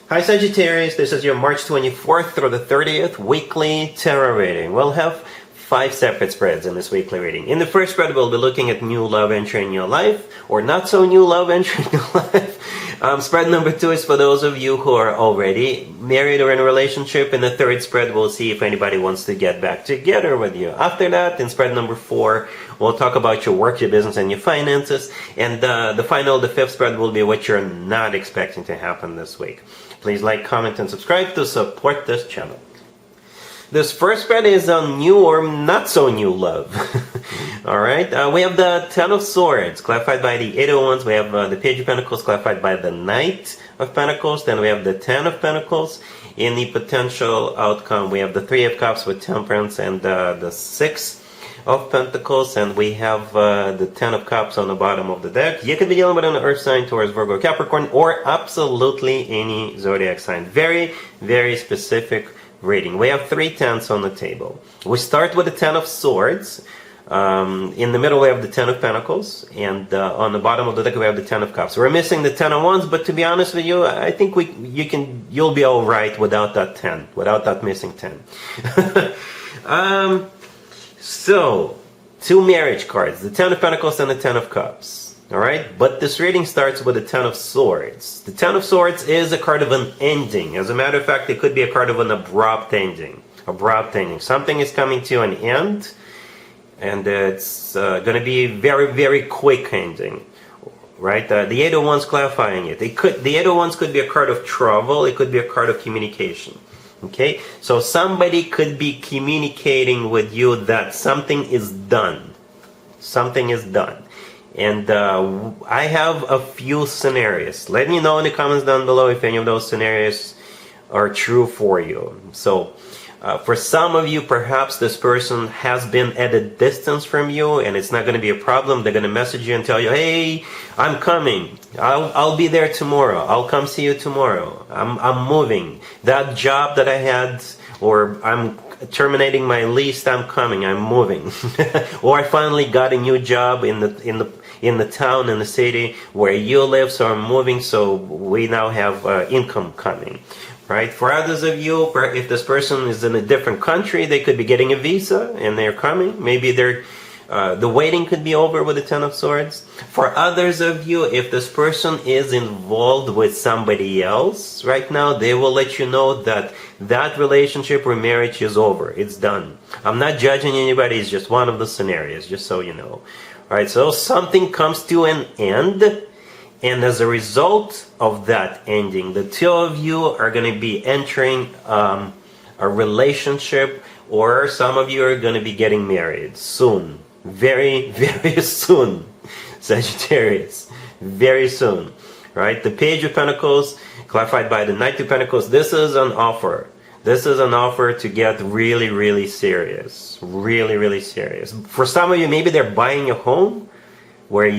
Hi Sagittarius, this is your March 24th through the 30th weekly tarot reading. We'll have 5 separate spreads in this weekly reading. In the first spread, we'll be looking at new love entering your life, or not so new love entering your life. Spread number 2 is for those of you who are already married or in a relationship. In the third spread, we'll see if anybody wants to get back together with you. After that, in spread number 4, we'll talk about your work, your business, and your finances. And the fifth spread will be what you're not expecting to happen this week. Please like, comment, and subscribe to support this channel. This first spread is on new or not so new love. Alright, we have the Ten of Swords, clarified by the Eight of Wands. We have the Page of Pentacles, clarified by the Knight of Pentacles. Then we have the Ten of Pentacles. In the potential outcome, we have the Three of Cups with Temperance and the Six of Pentacles. And we have the Ten of Cups on the bottom of the deck. You could be dealing with an Earth sign, Taurus, Virgo, Capricorn, or absolutely any Zodiac sign. Very, very specific reading. We have 3 tens on the table. We start with the Ten of Swords. In the middle we have the Ten of Pentacles, and on the bottom of the deck we have the Ten of Cups. We're missing the Ten of Wands, but to be honest with you, I think you'll be all right without that 10, without that missing 10. So 2 marriage cards, the Ten of Pentacles and the Ten of Cups. Alright, but this reading starts with the Ten of Swords. The Ten of Swords is a card of an ending. As a matter of fact, it could be a card of an abrupt ending. Abrupt ending. Something is coming to an end, and it's going to be very, very quick ending. Right? The Eight of Wands clarifying it. The Eight of Wands could be a card of travel. It could be a card of communication. Okay? So somebody could be communicating with you that something is done. Something is done. And I have a few scenarios. Let me know in the comments down below if any of those scenarios are true for you. So for some of you, perhaps this person has been at a distance from you, and it's not going to be a problem. They're going to message you and tell you, hey, I'm coming. I'll be there tomorrow. I'll come see you tomorrow. I'm moving. That job that I had, or I'm terminating my lease, I'm coming, I'm moving. Or I finally got a new job in the town, in the city where you live, so I'm moving, so we now have income coming. Right? For others of you, if this person is in a different country, they could be getting a visa and they're coming. Maybe the waiting could be over with the Ten of Swords. For others of you, if this person is involved with somebody else right now, they will let you know that that relationship or marriage is over. It's done. I'm not judging anybody. It's just one of the scenarios, just so you know. Alright, so something comes to an end, and as a result of that ending, the two of you are going to be entering a relationship, or some of you are going to be getting married soon. Very, very soon, Sagittarius. Very soon. Right? The Page of Pentacles, clarified by the Knight of Pentacles, this is an offer. This is an offer to get really, really serious. Really, really serious. For some of you, maybe they're buying a home, or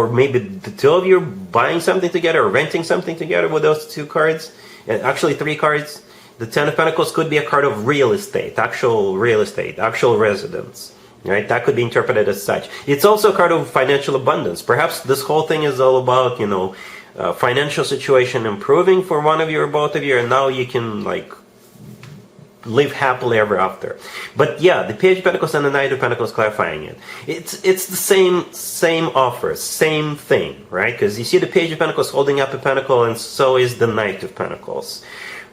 maybe the two of you are buying something together, or renting something together with those 2 cards. And actually 3 cards. The Ten of Pentacles could be a card of real estate, actual residence. Right? That could be interpreted as such. It's also a card of financial abundance. Perhaps this whole thing is all about, financial situation improving for one of you or both of you, and now you can live happily ever after. But yeah, the Page of Pentacles and the Knight of Pentacles clarifying it. It's the same offer, same thing, right? Because you see the Page of Pentacles holding up a pentacle, and so is the Knight of Pentacles,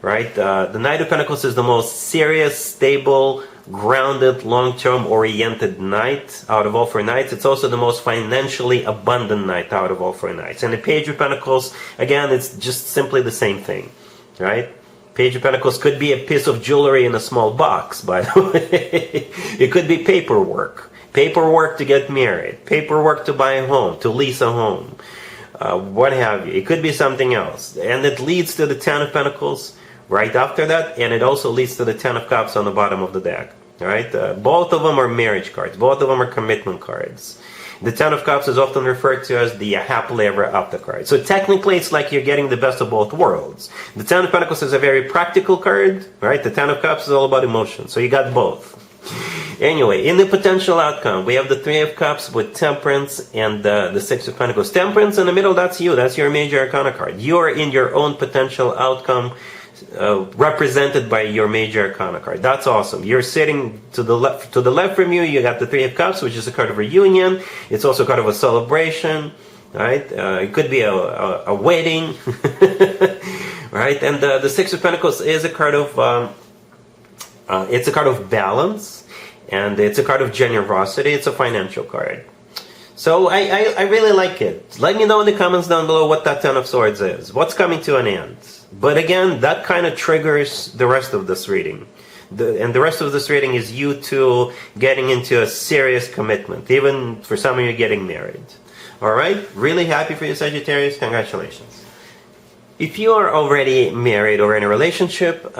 right? The Knight of Pentacles is the most serious, stable, grounded, long-term oriented knight out of all 4 knights. It's also the most financially abundant knight out of all 4 knights. And the Page of Pentacles, again, it's just simply the same thing, right? Page of Pentacles could be a piece of jewelry in a small box, by the way. It could be paperwork. Paperwork to get married. Paperwork to buy a home, to lease a home. What have you. It could be something else. And it leads to the Ten of Pentacles right after that, and it also leads to the Ten of Cups on the bottom of the deck. Right? Both of them are marriage cards. Both of them are commitment cards. The Ten of Cups is often referred to as the happily ever after card. So technically it's like you're getting the best of both worlds. The Ten of Pentacles is a very practical card, right? The Ten of Cups is all about emotion. So you got both. Anyway, in the potential outcome, we have the Three of Cups with Temperance and the Six of Pentacles. Temperance in the middle, that's you. That's your major arcana card. You're in your own potential outcome, represented by your major arcana card. That's awesome. You're sitting to the left from you. You got the Three of Cups, which is a card of reunion. It's also a card of a celebration, right? It could be a wedding, right? And the Six of Pentacles is a card of it's a card of balance, and it's a card of generosity. It's a financial card. So I really like it. Let me know in the comments down below what that Ten of Swords is. What's coming to an end? But again, that kind of triggers the rest of this reading. And the rest of this reading is you two getting into a serious commitment. Even for some of you getting married. Alright? Really happy for you, Sagittarius. Congratulations. If you are already married or in a relationship,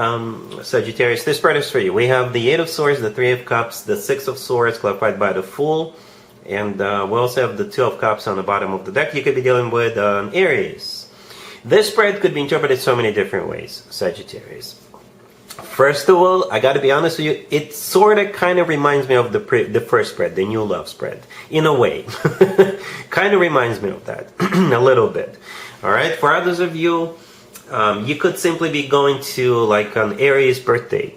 Sagittarius, this spread is for you. We have the Eight of Swords, the Three of Cups, the Six of Swords, clarified by the Fool. And we also have the Two of Cups on the bottom of the deck. You could be dealing with Aries. This spread could be interpreted so many different ways, Sagittarius. First of all, I got to be honest with you, it sort of kind of reminds me of the first spread, the New Love spread, in a way. Kind of reminds me of that, a little bit. All right, for others of you, you could simply be going to like an Aries birthday.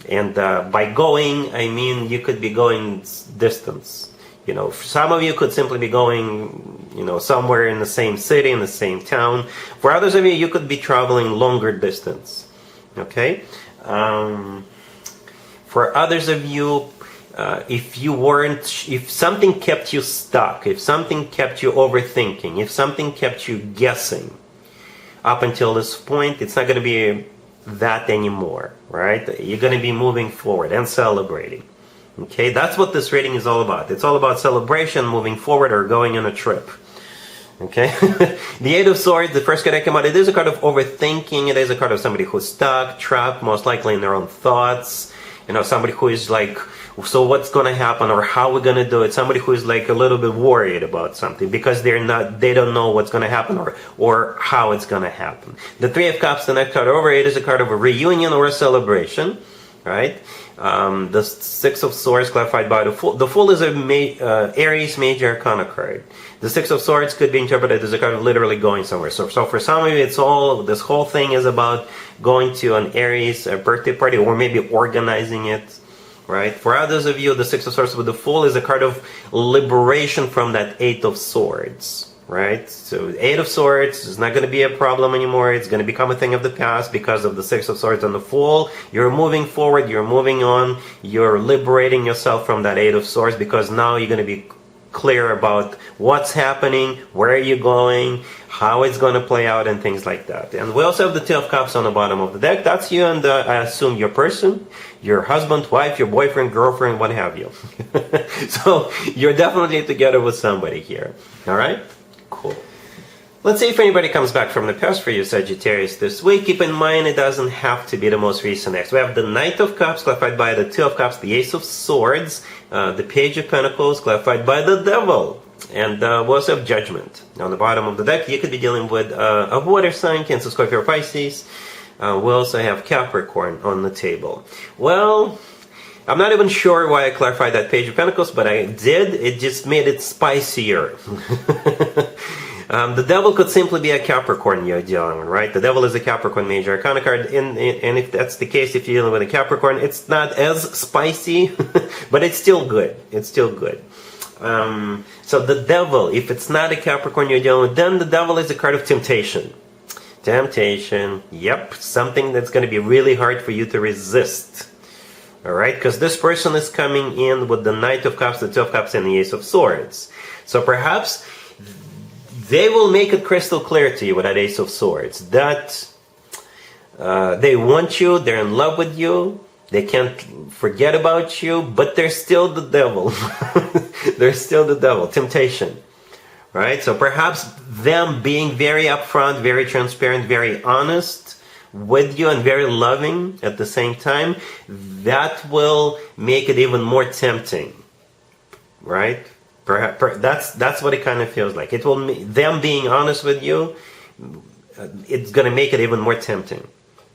And by going, I mean you could be going distance. You know, some of you could simply be going, you know, somewhere in the same city, in the same town. For others of you, you could be traveling longer distance. Okay? For others of you, if something kept you stuck, if something kept you overthinking, if something kept you guessing up until this point, it's not going to be that anymore, right? You're going to be moving forward and celebrating. Okay, that's what this reading is all about. It's all about celebration, moving forward, or going on a trip. Okay, the Eight of Swords, the first card that came out, it is a card of overthinking. It is a card of somebody who's stuck, trapped, most likely in their own thoughts. You know, somebody who is like, so what's going to happen, or how we're going to do it? Somebody who is like a little bit worried about something because they don't know what's going to happen or how it's going to happen. The Three of Cups, the next card over, it is a card of a reunion or a celebration, right? The Six of Swords, clarified by the Fool. The Fool is a Aries major arcana card. The Six of Swords could be interpreted as a card of literally going somewhere. So for some of you, this whole thing is about going to an Aries birthday party, or maybe organizing it, right? For others of you, the Six of Swords with the Fool is a card of liberation from that Eight of Swords. Right? So Eight of Swords is not going to be a problem anymore. It's going to become a thing of the past because of the Six of Swords and the Fool. You're moving forward. You're moving on. You're liberating yourself from that Eight of Swords because now you're going to be clear about what's happening, where are you going, how it's going to play out, and things like that. And we also have the Two of Cups on the bottom of the deck. That's you and I assume your person, your husband, wife, your boyfriend, girlfriend, what have you. So you're definitely together with somebody here. All right? Cool. Let's see if anybody comes back from the past for you, Sagittarius, this week. Keep in mind, it doesn't have to be the most recent ex. We have the Knight of Cups, clarified by the Two of Cups, the Ace of Swords, the Page of Pentacles, clarified by the Devil, and we also have Judgment. On the bottom of the deck, you could be dealing with a water sign, Cancer, Scorpio, or Pisces. We also have Capricorn on the table. Well, I'm not even sure why I clarified that Page of Pentacles, but I did. It just made it spicier. The Devil could simply be a Capricorn you're dealing with, right? The Devil is a Capricorn major arcana card, and if that's the case, if you're dealing with a Capricorn, it's not as spicy, but it's still good. It's still good. So the Devil, if it's not a Capricorn you're dealing with, then the Devil is a card of temptation. Temptation, yep, something that's going to be really hard for you to resist. Alright, because this person is coming in with the Knight of Cups, the Two of Cups, and the Ace of Swords. So perhaps they will make it crystal clear to you with that Ace of Swords that they want you, they're in love with you, they can't forget about you, but they're still the devil. They're still the devil. Temptation. Right? So perhaps them being very upfront, very transparent, very honest with you, and very loving at the same time, that will make it even more tempting. Right? Perhaps that's what it kind of feels like. It will them being honest with you, it's going to make it even more tempting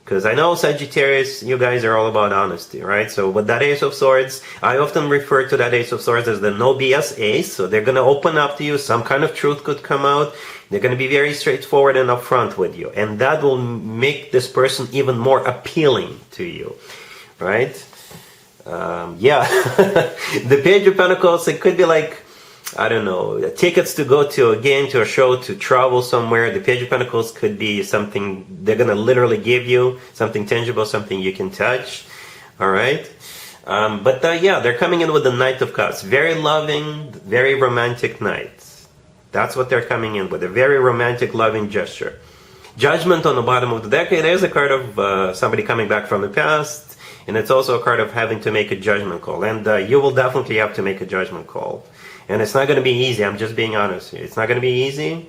Because I know Sagittarius, you guys are all about honesty, right? So with that Ace of Swords, I often refer to that Ace of Swords as the no BS ace. So they're going to open up to you. Some kind of truth could come out. They're going to be very straightforward and upfront with you. And that will make this person even more appealing to you, right? The Page of Pentacles, it could be like, I don't know, tickets to go to a game, to a show, to travel somewhere. The Page of Pentacles could be something they're going to literally give you, something tangible, something you can touch. All right? They're coming in with the Knight of Cups. Very loving, very romantic knight. That's what they're coming in with, a very romantic, loving gesture. Judgment on the bottom of the deck. It is a card of somebody coming back from the past, and it's also a card of having to make a judgment call. And you will definitely have to make a judgment call. And it's not going to be easy. I'm just being honest here. It's not going to be easy,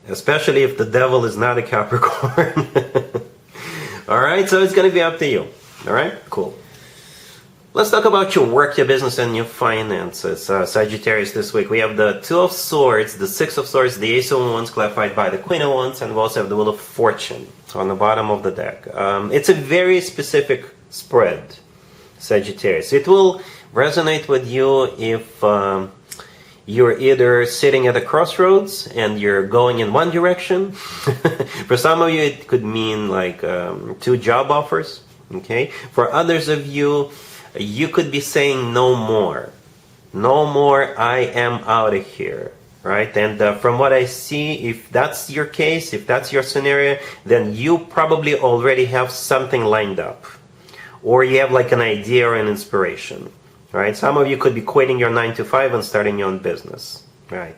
especially if the devil is not a Capricorn. All right, so it's going to be up to you. All right, cool. Let's talk about your work, your business, and your finances. Sagittarius, this week we have the Two of Swords, the Six of Swords, the Ace of Wands, clarified by the Queen of Wands, and we also have the Wheel of Fortune on the bottom of the deck. It's a very specific spread, Sagittarius. It will resonate with you if you're either sitting at a crossroads and you're going in one direction. For some of you, it could mean like 2 job offers. Okay. For others of you, you could be saying no more. No more, I am out of here. Right? And from what I see, if that's your case, if that's your scenario, then you probably already have something lined up. Or you have like an idea or an inspiration. Right? Some of you could be quitting your 9-to-5 and starting your own business. Right?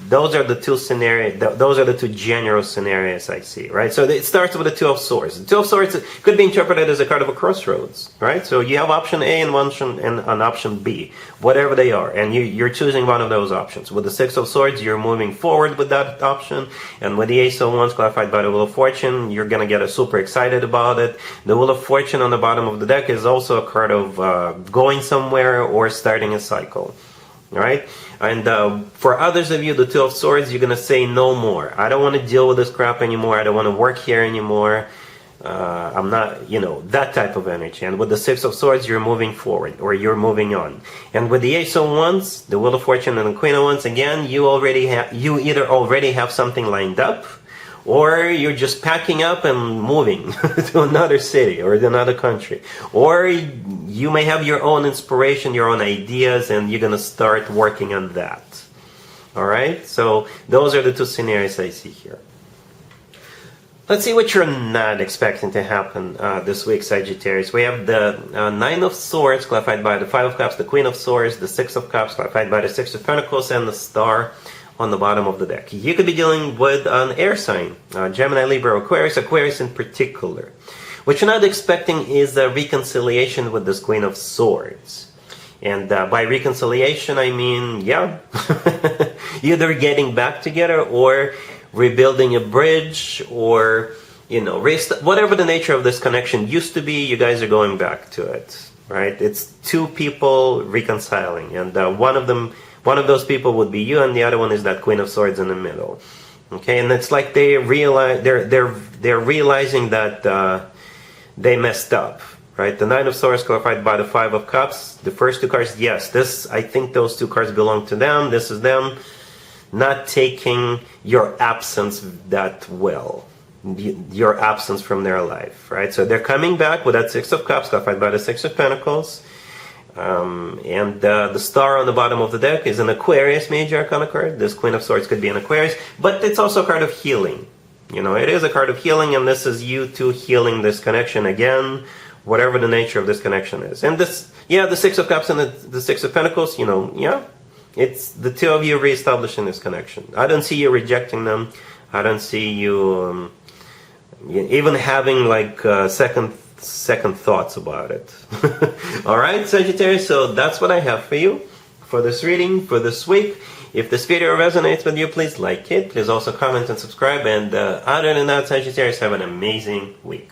Those are the two scenarios. Those are the two general scenarios I see. Right? So it starts with the Two of Swords. The Two of Swords could be interpreted as a card of a crossroads. Right? So you have option A and an option B, whatever they are, and you're choosing one of those options. With the Six of Swords, you're moving forward with that option, and with the Ace of Wands, clarified by the Wheel of Fortune, you're gonna get super excited about it. The Wheel of Fortune on the bottom of the deck is also a card of going somewhere or starting a cycle. All right? And for others of you, the Two of Swords, you're going to say no more. I don't want to deal with this crap anymore. I don't want to work here anymore. I'm not, that type of energy. And with the Six of Swords, you're moving forward, or you're moving on. And with the Ace of Wands, the Wheel of Fortune, and the Queen of Wands, again, you either already have something lined up, or you're just packing up and moving to another city or another country. Or you may have your own inspiration, your own ideas, and you're going to start working on that. All right? So those are the two scenarios I see here. Let's see what you're not expecting to happen this week, Sagittarius. We have the Nine of Swords, clarified by the Five of Cups, the Queen of Swords, the Six of Cups, clarified by the Six of Pentacles, and the Star on the bottom of the deck. You could be dealing with an air sign, Gemini, Libra, Aquarius in particular. What you're not expecting is a reconciliation with this Queen of Swords. And by reconciliation, I mean, either getting back together or rebuilding a bridge, or, whatever the nature of this connection used to be, you guys are going back to it, right? It's two people reconciling, and one of those people would be you, and the other one is that Queen of Swords in the middle. Okay, and it's like they're realizing that they messed up, right? The Nine of Swords clarified by the Five of Cups. The first two cards, yes, I think those two cards belong to them. This is them not taking your absence that well, your absence from their life, right? So they're coming back with that Six of Cups clarified by the Six of Pentacles. And the Star on the bottom of the deck is an Aquarius major arcana card. This Queen of Swords could be an Aquarius, but it's also a card of healing. It is a card of healing, and this is you two healing this connection again, whatever the nature of this connection is. And this, the Six of Cups and the Six of Pentacles, it's the two of you reestablishing this connection. I don't see you rejecting them. I don't see you even having like second thoughts about it. All right, Sagittarius, so that's what I have for you for this reading for this week. If this video resonates with you, please like it. Please also comment and subscribe. And other than that, Sagittarius, have an amazing week.